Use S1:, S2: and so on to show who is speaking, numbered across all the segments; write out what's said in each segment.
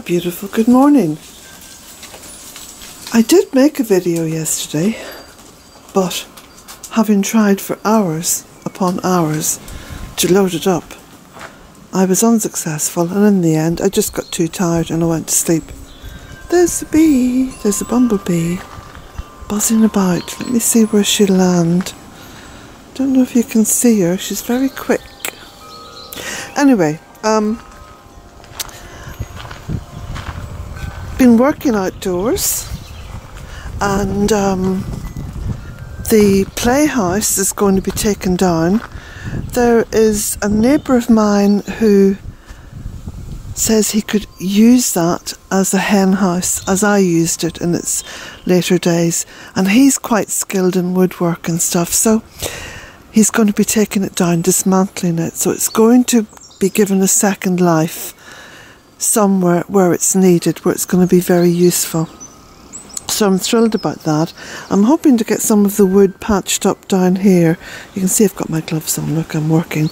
S1: beautiful good morning. I did make a video yesterday, but having tried for hours upon hours to load it up, I was unsuccessful, and in the end I just got too tired and I went to sleep. There's a bee, there's a bumblebee buzzing about. Let me see where she'll land. Don't know if you can see her, she's very quick. Anyway, been working outdoors, and the playhouse is going to be taken down. There is a neighbour of mine who says he could use that as a hen house, as I used it in its later days, and he's quite skilled in woodwork and stuff, so he's going to be taking it down, dismantling it, so it's going to be given a second life somewhere where it's needed, where it's going to be very useful. So I'm thrilled about that. I'm hoping to get some of the wood patched up down here. You can see I've got my gloves on, look, I'm working.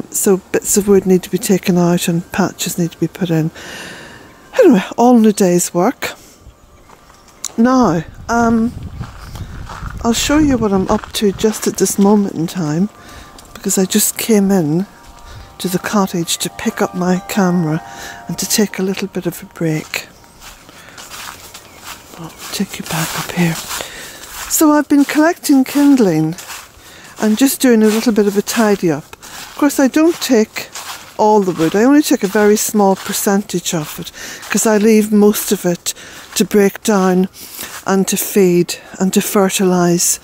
S1: So bits of wood need to be taken out and patches need to be put in. Anyway, all in a day's work. Now, I'll show you what I'm up to just at this moment in time, because I just came in to the cottage to pick up my camera and to take a little bit of a break. I'll take you back up here. So I've been collecting kindling and just doing a little bit of a tidy up. Of course, I don't take all the wood, I only take a very small percentage of it, because I leave most of it to break down and to feed and to fertilise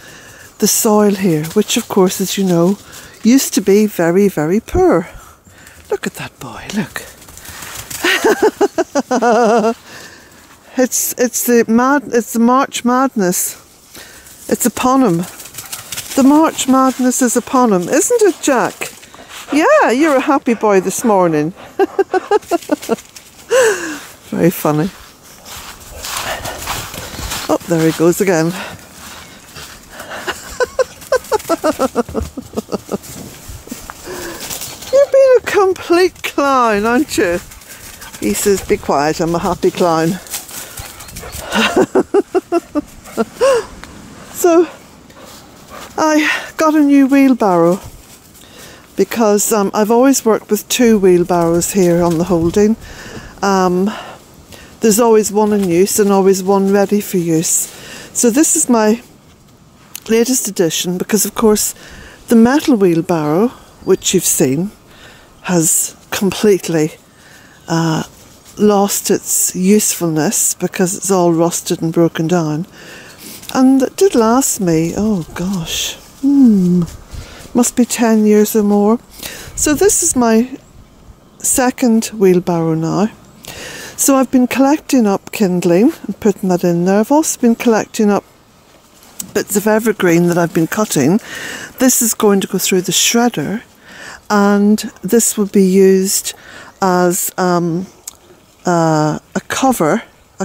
S1: the soil here, which of course, as you know, used to be very, very poor. Look at that boy, look. It's the March Madness. It's upon him. The March Madness is upon him, isn't it, Jack? Yeah, you're a happy boy this morning. Very funny. Oh, there he goes again. You're being a complete clown, aren't you? He says, be quiet, I'm a happy clown. So, I got a new wheelbarrow, because I've always worked with two wheelbarrows here on the holding. There's always one in use and always one ready for use. So this is my latest addition, because of course the metal wheelbarrow, which you've seen, has completely lost its usefulness because it's all rusted and broken down. And it did last me, oh gosh, must be 10 years or more. So this is my second wheelbarrow now. So I've been collecting up kindling and putting that in there. I've also been collecting up bits of evergreen that I've been cutting. This is going to go through the shredder, and this will be used as a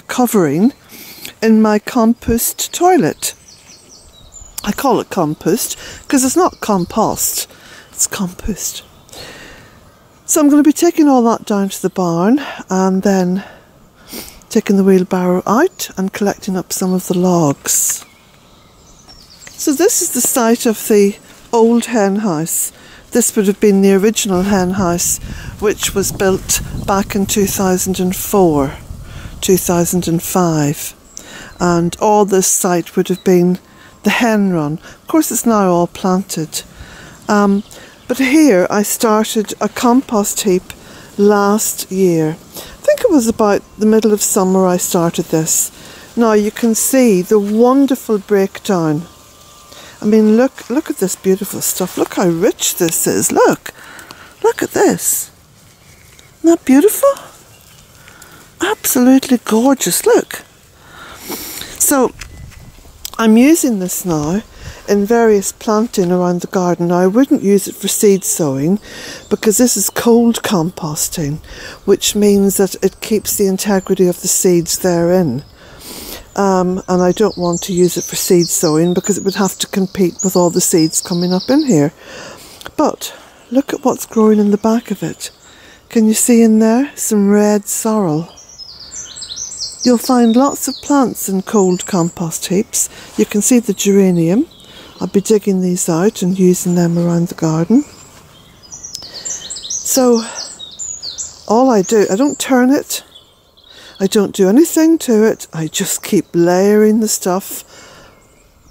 S1: covering in my compost toilet. I call it compost because it's not compost, it's compost. So I'm going to be taking all that down to the barn and then taking the wheelbarrow out and collecting up some of the logs. So this is the site of the old hen house. This would have been the original hen house, which was built back in 2004, 2005. And all this site would have been the hen run. Of course, it's now all planted. But here I started a compost heap last year. I think it was about the middle of summer I started this. Now you can see the wonderful breakdown. I mean, look at this beautiful stuff. Look how rich this is. Look at this. Isn't that beautiful? Absolutely gorgeous. Look. So I'm using this now in various planting around the garden. Now I wouldn't use it for seed sowing because this is cold composting, which means that it keeps the integrity of the seeds therein. And I don't want to use it for seed sowing because it would have to compete with all the seeds coming up in here. But look at what's growing in the back of it. Can you see in there some red sorrel? You'll find lots of plants in cold compost heaps. You can see the geranium. I'll be digging these out and using them around the garden. So all I do, I don't turn it, I don't do anything to it, I just keep layering the stuff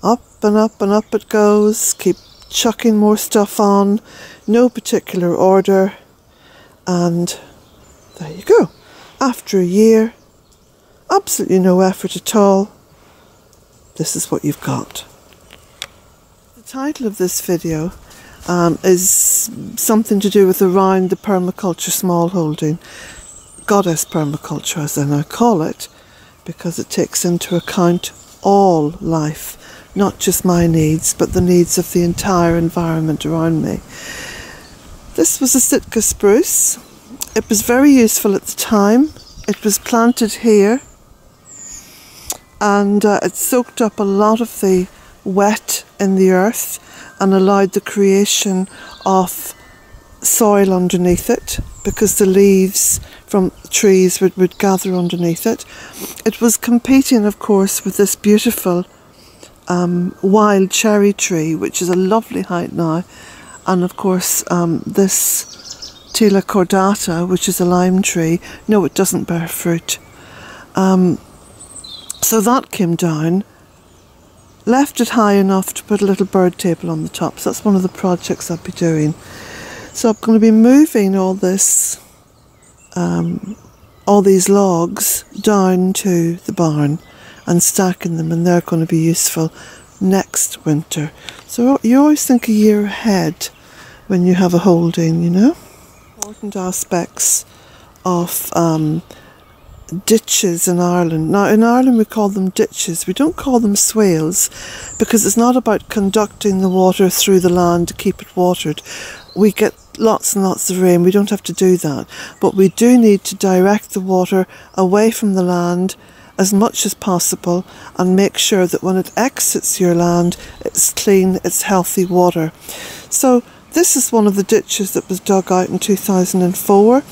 S1: up and up and up it goes, keep chucking more stuff on, no particular order, and there you go. After a year, absolutely no effort at all, this is what you've got. The title of this video is something to do with around the permaculture smallholding, goddess permaculture as I now call it, because it takes into account all life, not just my needs, but the needs of the entire environment around me. This was a Sitka spruce. It was very useful at the time. It was planted here, and it soaked up a lot of the wet in the earth and allowed the creation of soil underneath it, because the leaves from trees would gather underneath it. It was competing, of course, with this beautiful wild cherry tree, which is a lovely height now, and of course this Tila cordata, which is a lime tree. No, it doesn't bear fruit. So that came down, left it high enough to put a little bird table on the top. So that's one of the projects I'll be doing. So I'm going to be moving all this, all these logs down to the barn and stacking them, and they're going to be useful next winter. So you always think a year ahead when you have a holding, you know. Important aspects of ditches in Ireland. Now in Ireland we call them ditches, we don't call them swales, because it's not about conducting the water through the land to keep it watered. We get lots and lots of rain, we don't have to do that, but we do need to direct the water away from the land as much as possible and make sure that when it exits your land it's clean, it's healthy water. So this is one of the ditches that was dug out in 2004,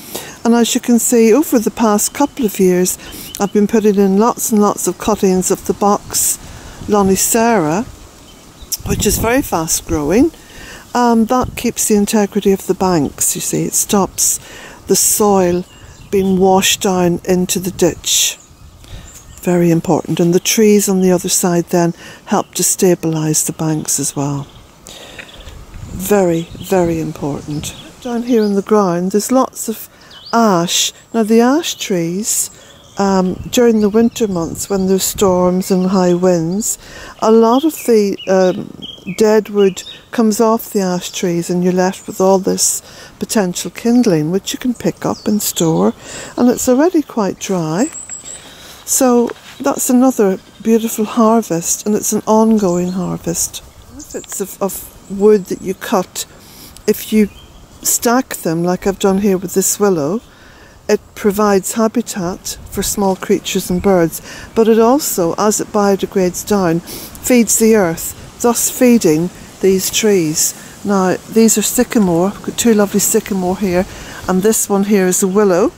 S1: and as you can see, over the past couple of years I've been putting in lots and lots of cuttings of the box Lonicera, which is very fast growing. That keeps the integrity of the banks, you see. It stops the soil being washed down into the ditch. Very important. And the trees on the other side then help to stabilise the banks as well. Very, very important. Down here in the ground there's lots of ash. Now the ash trees, during the winter months when there's storms and high winds, a lot of the dead wood comes off the ash trees, and you're left with all this potential kindling which you can pick up and store, and it's already quite dry. So that's another beautiful harvest, and it's an ongoing harvest. Benefits of wood that you cut, if you stack them like I've done here with this willow, it provides habitat for small creatures and birds, but it also, as it biodegrades down, feeds the earth, thus feeding these trees. Now these are sycamore, I've got two lovely sycamore here, and this one here is a willow,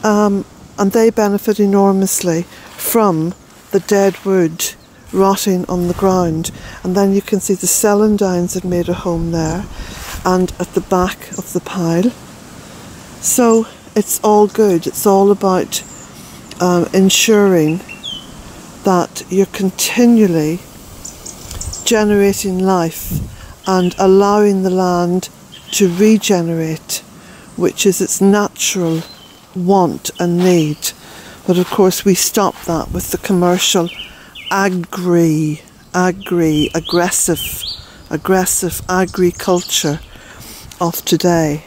S1: and they benefit enormously from the dead wood rotting on the ground. And then you can see the celandines have made a home there and at the back of the pile. So it's all good. It's all about ensuring that you're continually generating life and allowing the land to regenerate, which is its natural want and need. But of course we stop that with the commercial aggressive agriculture of today,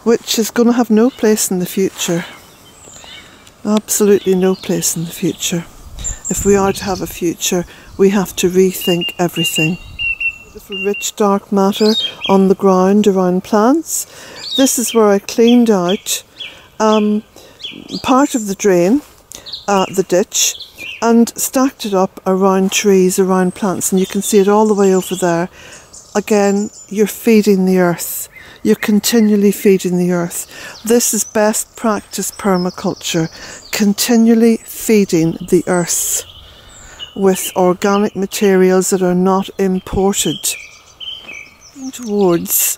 S1: which is going to have no place in the future. Absolutely no place in the future. If we are to have a future, we have to rethink everything. Beautiful rich dark matter on the ground around plants. This is where I cleaned out part of the drain, the ditch, and stacked it up around trees, around plants, and you can see it all the way over there. Again, you're feeding the earth. you're continually feeding the earth. This is best practice permaculture, continually feeding the earth with organic materials that are not imported. Towards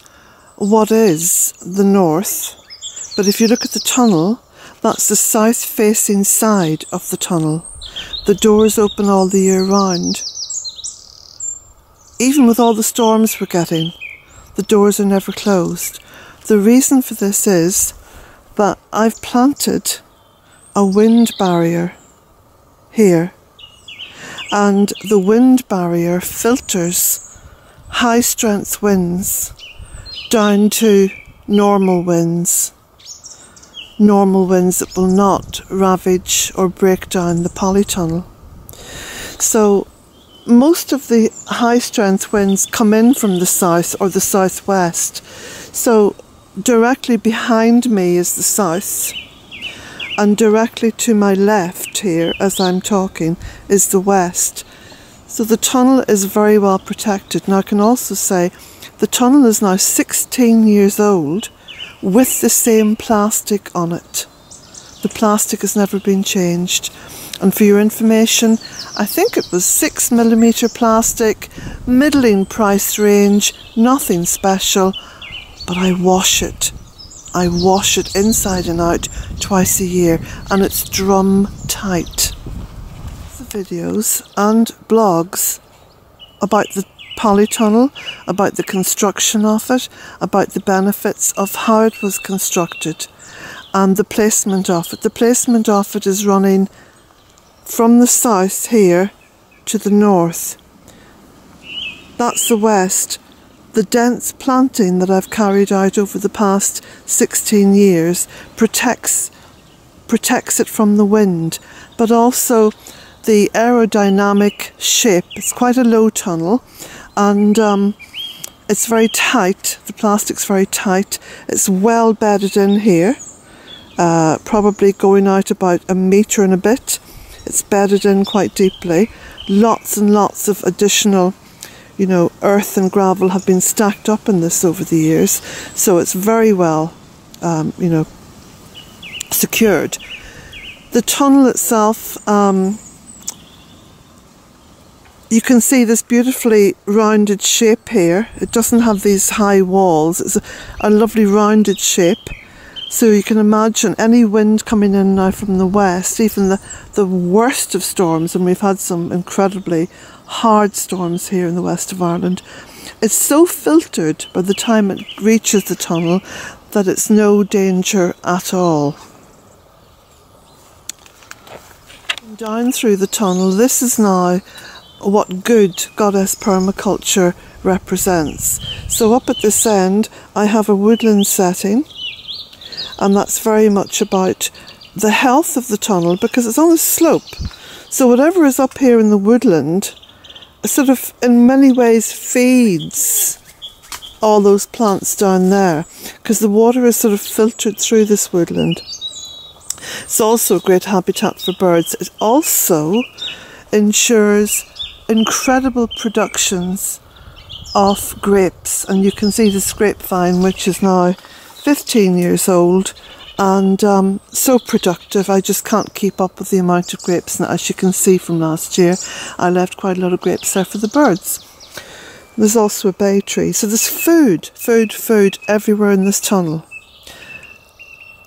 S1: what is the north, but if you look at the tunnel, that's the south facing side of the tunnel. The doors open all the year round. Even with all the storms we're getting, the doors are never closed. The reason for this is that I've planted a wind barrier here, and the wind barrier filters high strength winds down to normal winds that will not ravage or break down the polytunnel. So most of the high strength winds come in from the south or the southwest. So directly behind me is the south, and directly to my left here as I'm talking is the west. So the tunnel is very well protected. Now I can also say the tunnel is now 16 years old with the same plastic on it. The plastic has never been changed. And for your information, I think it was 6mm plastic, middling price range, nothing special, but I wash it. I wash it inside and out twice a year, and it's drum tight. Videos and blogs about the polytunnel, about the construction of it, about the benefits of how it was constructed, and the placement of it. The placement of it is running from the south here to the north. That's the west. The dense planting that I've carried out over the past 16 years protects it from the wind, but also the aerodynamic shape. It's quite a low tunnel, and it's very tight. The plastic's very tight. It's well bedded in here, probably going out about 1 metre and a bit. It's bedded in quite deeply. Lots and lots of additional, earth and gravel have been stacked up in this over the years, so it's very well, secured. The tunnel itself, you can see this beautifully rounded shape here. It doesn't have these high walls. It's a lovely rounded shape. So you can imagine any wind coming in now from the west, even the worst of storms, and we've had some incredibly hard storms here in the west of Ireland, it's so filtered by the time it reaches the tunnel that it's no danger at all. Down through the tunnel, this is now what good Goddess Permaculture represents. So up at this end I have a woodland setting, and that's very much about the health of the tunnel because it's on a slope. So whatever is up here in the woodland sort of in many ways feeds all those plants down there because the water is sort of filtered through this woodland. It's also a great habitat for birds. It also ensures incredible productions of grapes, and you can see this grapevine, which is now 15 years old and so productive. I just can't keep up with the amount of grapes, and as you can see from last year I left quite a lot of grapes there for the birds. There's also a bay tree, so there's food everywhere in this tunnel,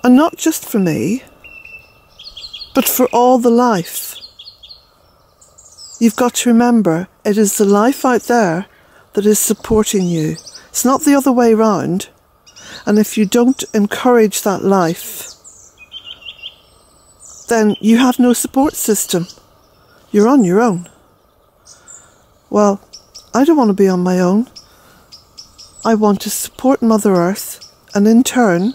S1: and not just for me but for all the life. You've got to remember, it is the life out there that is supporting you. It's not the other way round. And if you don't encourage that life, then you have no support system. You're on your own. Well, I don't want to be on my own. I want to support Mother Earth, and in turn,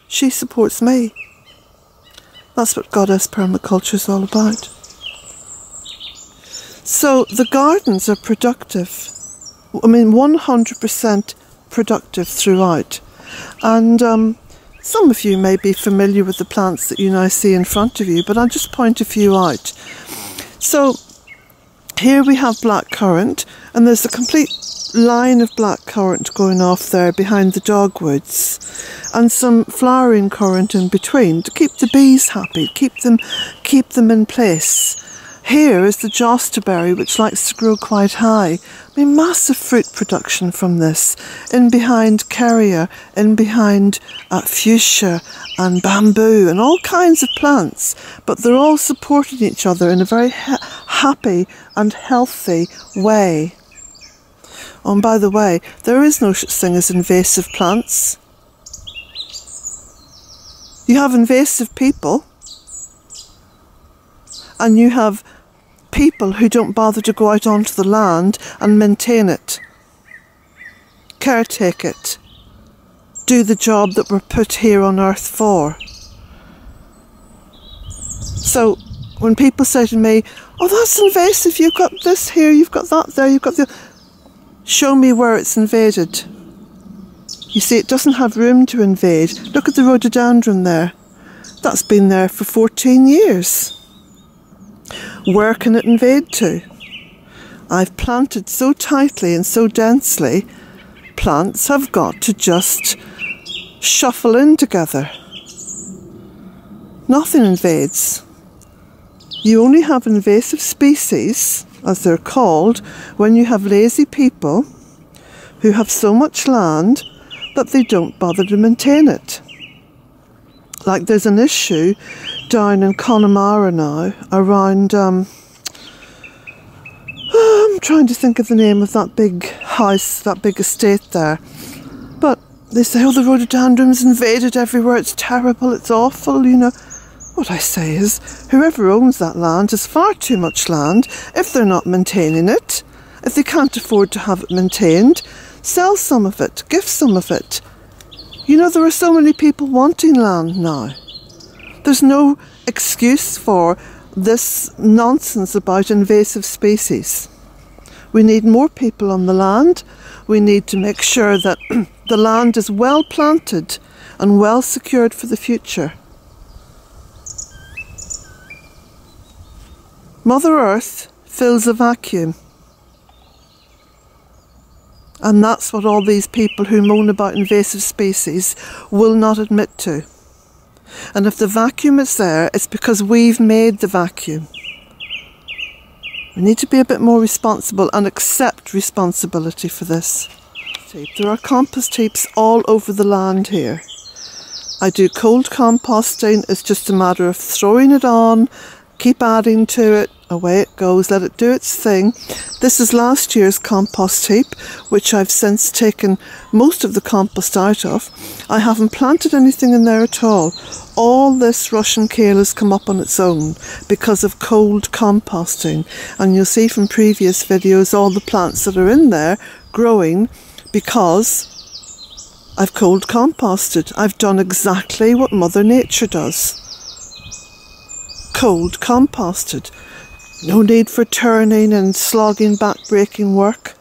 S1: she supports me. That's what Goddess Permaculture is all about. So the gardens are productive. 100% productive throughout. And some of you may be familiar with the plants that you now see in front of you, but I'll just point a few out. So Here we have blackcurrant, and there's a complete line of blackcurrant going off there behind the dogwoods, and some flowering currant in between to keep the bees happy, keep them in place. Here is the josterberry, which likes to grow quite high. I mean, massive fruit production from this. In behind carrier, in behind fuchsia and bamboo and all kinds of plants, but they're all supporting each other in a very happy and healthy way. Oh, and by the way, there is no such thing as invasive plants. You have invasive people, and you have people who don't bother to go out onto the land and maintain it, caretake it, do the job that we're put here on earth for. So when people say to me, oh, that's invasive, you've got this here, you've got that there, you've got the... Show me where it's invaded. You see, it doesn't have room to invade. Look at the rhododendron there. That's been there for 14 years. Where can it invade to? I've planted so tightly and so densely, plants have got to just shuffle in together. Nothing invades. You only have invasive species, as they're called, when you have lazy people who have so much land that they don't bother to maintain it. Like there's an issue down in Connemara now around, I'm trying to think of the name of that big house, that big estate there. But they say, oh, the rhododendron's invaded everywhere, it's terrible, it's awful, you know. What I say is, whoever owns that land has far too much land if they're not maintaining it. If they can't afford to have it maintained, sell some of it, give some of it. You know, there are so many people wanting land now. There's no excuse for this nonsense about invasive species. We need more people on the land. We need to make sure that the land is well planted and well secured for the future. Mother Earth fills a vacuum. And that's what all these people who moan about invasive species will not admit to. And if the vacuum is there, it's because we've made the vacuum. We need to be a bit more responsible and accept responsibility for this. There are compost heaps all over the land here. I do cold composting. It's just a matter of throwing it on, keep adding to it, away it goes, let it do its thing. This is last year's compost heap, which I've since taken most of the compost out of. I haven't planted anything in there at all. All this Russian kale has come up on its own because of cold composting. And you'll see from previous videos all the plants that are in there growing because I've cold composted. I've done exactly what Mother Nature does. Cold composted. No need for turning and slogging back-breaking work.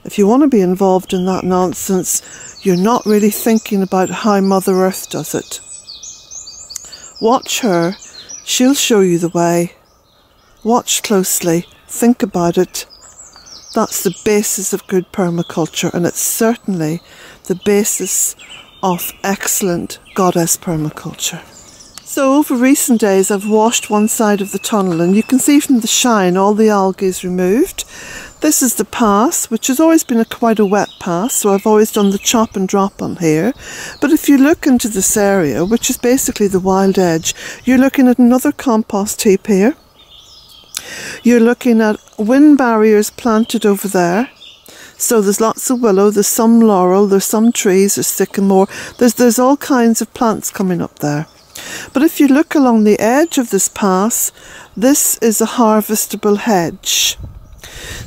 S1: If you want to be involved in that nonsense, you're not really thinking about how Mother Earth does it. Watch her. She'll show you the way. Watch closely. Think about it. That's the basis of good permaculture, and it's certainly the basis of excellent goddess permaculture. So over recent days I've washed one side of the tunnel, and you can see from the shine all the algae is removed. This is the pass, which has always been quite a wet pass, so I've always done the chop and drop on here. But if you look into this area, which is basically the wild edge, you're looking at another compost heap here. You're looking at wind barriers planted over there. So there's lots of willow, there's some laurel, there's some trees, there's sycamore, there's all kinds of plants coming up there. But if you look along the edge of this pass, this is a harvestable hedge.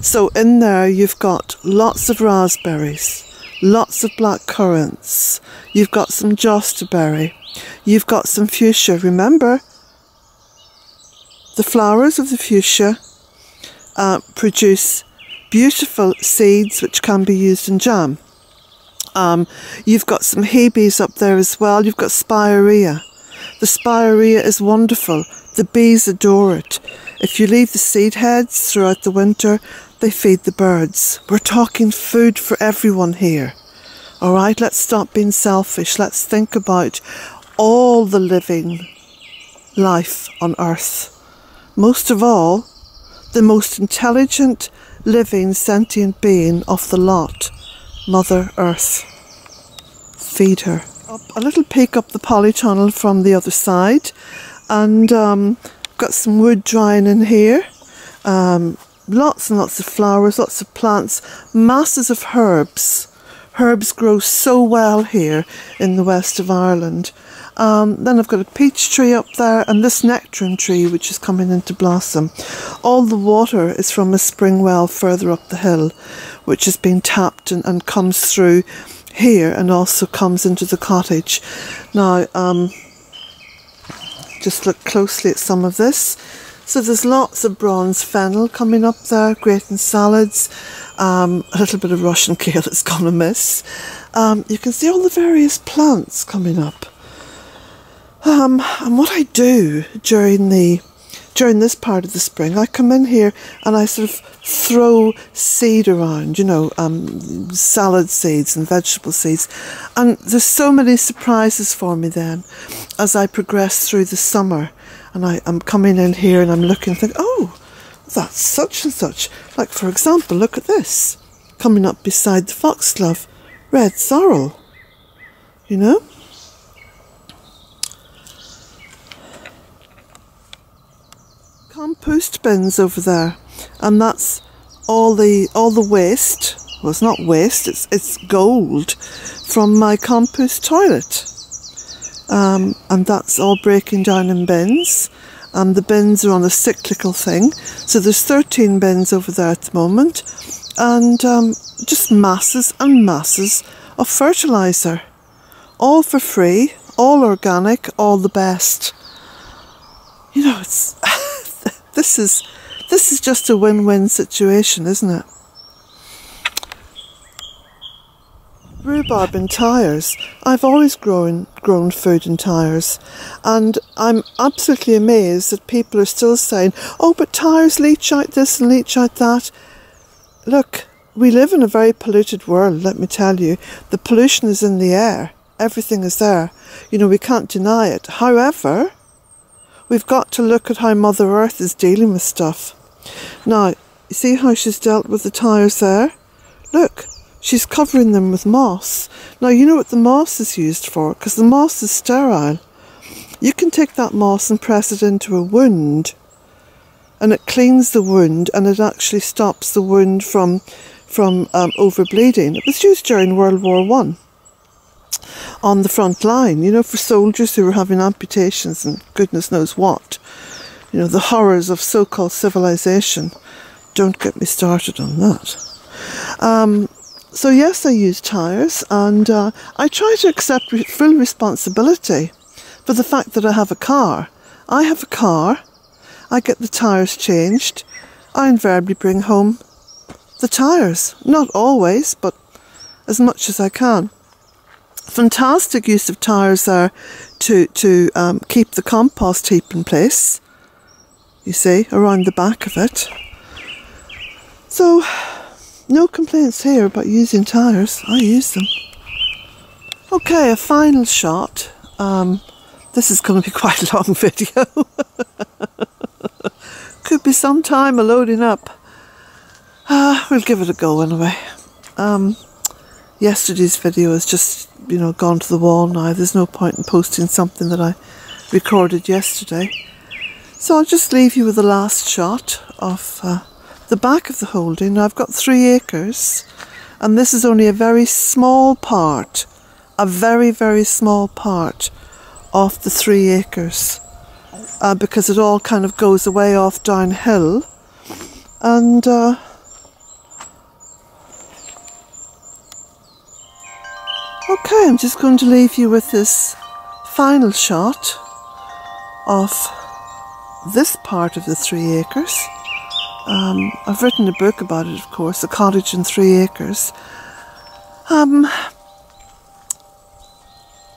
S1: So in there you've got lots of raspberries, lots of black currants, you've got some josterberry, you've got some fuchsia. Remember, the flowers of the fuchsia produce beautiful seeds which can be used in jam. You've got some hebes up there as well, you've got spirea. The spirea is wonderful The bees adore it. If you leave the seed heads throughout the winter, they feed the birds. We're talking food for everyone here. All right, let's stop being selfish. Let's think about all the living life on Earth. Most of all, the most intelligent, living, sentient being of the lot, Mother Earth. Feed her. Up a little peek up the Polytunnel from the other side, and got some wood drying in here. Lots and lots of flowers, lots of plants, masses of herbs. Herbs grow so well here in the west of Ireland. Then I've got a peach tree up there, and this nectarine tree which is coming into blossom. All the water is from a spring well further up the hill, which has been tapped and comes through here and also comes into the cottage. Now, just look closely at some of this. So there's lots of bronze fennel coming up there, great in salads. A little bit of Russian kale it's gonna miss. You can see all the various plants coming up. And what I do during this part of the spring, I come in here and I sort of throw seed around, you know, salad seeds and vegetable seeds. And there's so many surprises for me then as I progress through the summer. And I'm coming in here and I'm looking and think, oh, that's such and such. Like, for example, look at this. Coming up beside the foxglove, red sorrel, you know? Compost bins over there, and that's all the waste. Well, it's not waste, it's gold from my compost toilet. And that's all breaking down in bins, and the bins are on a cyclical thing. So there's 13 bins over there at the moment, and just masses and masses of fertiliser, all for free, all organic, all the best. You know, it's this is just a win-win situation, isn't it? Rhubarb in tyres. I've always grown food in tyres, and I'm absolutely amazed that people are still saying, oh, but tyres leach out this and leach out that. Look, we live in a very polluted world, let me tell you. The pollution is in the air. Everything is there. You know, we can't deny it. However, we've got to look at how Mother Earth is dealing with stuff. Now, you see how she's dealt with the tyres there? Look. She's covering them with moss. Now, you know what the moss is used for, because the moss is sterile. You can take that moss and press it into a wound, and it cleans the wound, and it actually stops the wound from overbleeding. It was used during World War I on the front line, you know, for soldiers who were having amputations and goodness knows what. You know, the horrors of so-called civilization. Don't get me started on that. So yes, I use tyres, and I try to accept full responsibility for the fact that I have a car. I have a car, I get the tyres changed, I invariably bring home the tyres. Not always, but as much as I can. Fantastic use of tyres there to keep the compost heap in place, you see, around the back of it. So, no complaints here about using tyres. I use them. Okay, a final shot. This is going to be quite a long video. Could be some time of loading up. We'll give it a go anyway. Yesterday's video has just, you know, gone to the wall now. There's no point in posting something that I recorded yesterday. So I'll just leave you with the last shot of the back of the holding. Now, I've got 3 acres, and this is only a very small part, a very, very small part of the 3 acres, because it all kind of goes away off downhill. And okay, I'm just going to leave you with this final shot of this part of the 3 acres. I've written a book about it, of course, A Cottage in 3 Acres.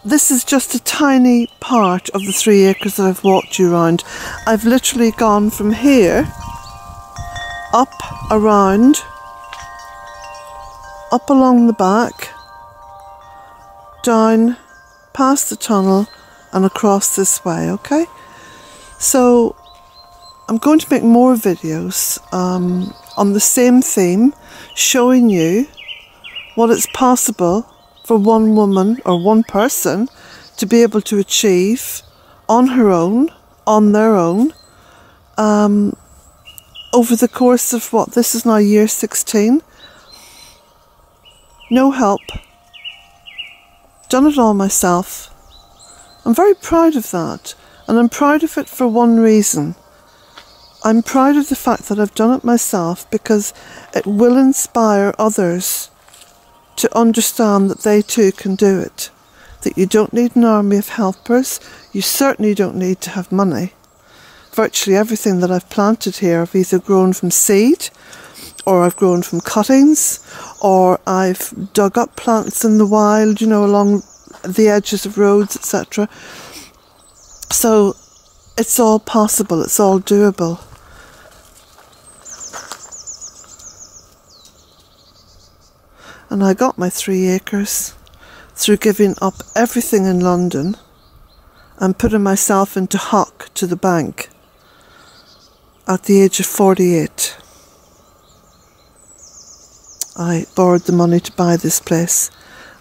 S1: this is just a tiny part of the 3 acres that I've walked you around. I've literally gone from here, up, around, up along the back, down, past the tunnel and across this way, okay? So I'm going to make more videos on the same theme, showing you what it's possible for one woman or one person to be able to achieve on her own, on their own, over the course of what, this is now year 16. No help. Done it all myself. I'm very proud of that, and I'm proud of it for one reason. I'm proud of the fact that I've done it myself because it will inspire others to understand that they too can do it. That you don't need an army of helpers, you certainly don't need to have money. Virtually everything that I've planted here I've either grown from seed, or I've grown from cuttings, or I've dug up plants in the wild, you know, along the edges of roads, etc. So it's all possible, it's all doable. And I got my 3 acres through giving up everything in London and putting myself into hock to the bank at the age of 48. I borrowed the money to buy this place,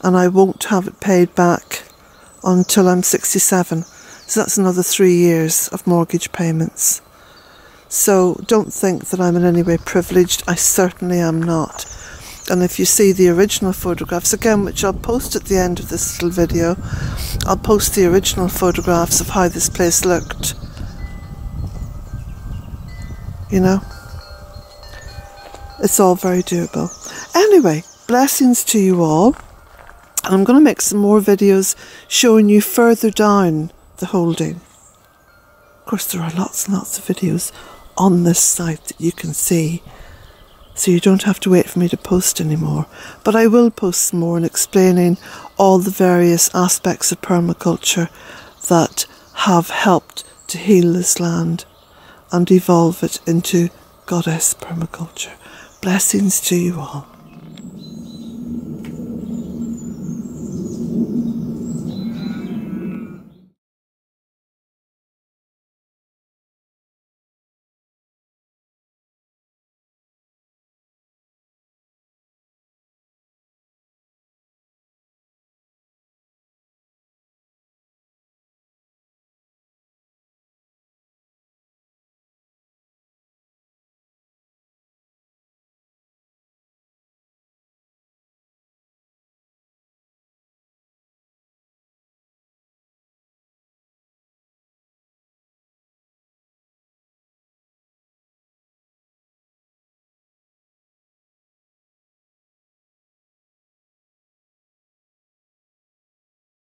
S1: and I won't have it paid back until I'm 67. So that's another 3 years of mortgage payments. So don't think that I'm in any way privileged. I certainly am not. And if you see the original photographs, again, which I'll post at the end of this little video, I'll post the original photographs of how this place looked. You know? It's all very doable. Anyway, blessings to you all. And I'm going to make some more videos showing you further down the holding. Of course, there are lots and lots of videos on this site that you can see. So you don't have to wait for me to post anymore. But I will post some more in explaining all the various aspects of permaculture that have helped to heal this land and evolve it into goddess permaculture. Blessings to you all.